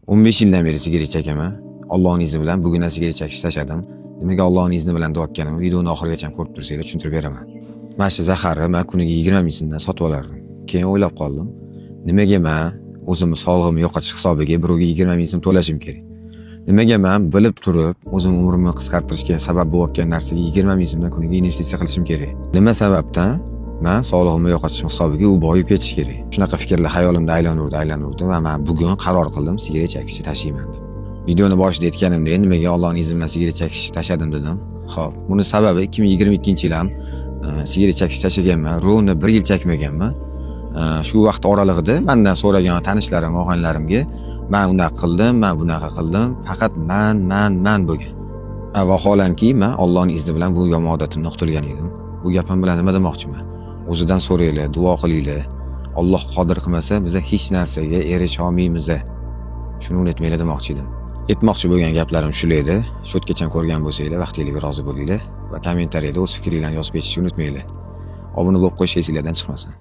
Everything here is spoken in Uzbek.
15 yildan beri sigara chekaman. Allohning izni bilan bugun sigara chekishni tashladim. Nimaga Allohning izni bilan deyotganimni videoni oxirigacha ko'rib tursanglar tushuntirib beraman. Mana shu zaharni men kuniga 20 ming so'mdan sotib olardim. Keyin o'ylab qoldim. Nimaga men o'zimni sog'lig'imni yo'qotish hisobiga birovga 20 ming so'm to'lashim kerak? Nimaga men bilib turib o'zim umrimni qisqartirishga sabab bo'layotgan narsaga 20 ming so'mdan kuniga investitsiya qilishim kerak? Nima sababdan men sog'lig'imni yo'qotish hisobiga u boyib ketish kerak? Shunaqa fikrlar hayolimda aylanurdi va men bugun qaror qildim, sigara chekishni tashlayman deb. Videoni boshida aytganimdek, nimaga Allohning izni bilan sigara chekishni tashladim dedim. Xo'p, buni sababi 2022-yil ham sigara chekishni tashlaganman, rovni 1 yil chekmaganman. Shu vaqt oralig'ida mendan so'ragan tanishlarim, og'aynilarimga men unaqa qildim, men bunaqa qildim, faqat men bo'lgan. Vaholanki men Allohning izni bilan bu yomon odatimdan qutulgan edim. Bu gapim bilan nima demoqchiman? O'zidan so'ranglar, duo qilinglar. Alloh qodir qilmasa, biz hech narsaga erisha olmaymiz. Shuni unutmanglar demoqchi edim. Aytmoqchi bo'lgan gaplarim shular edi. Shotgacha ko'rgan bo'lsanglar, vaqtingizni rozi bo'linglar va kommentariyada o'z fikringizni yozib ketishni unutmanglar. Obuna bo'lib qo'yishingizdan chiqmasin.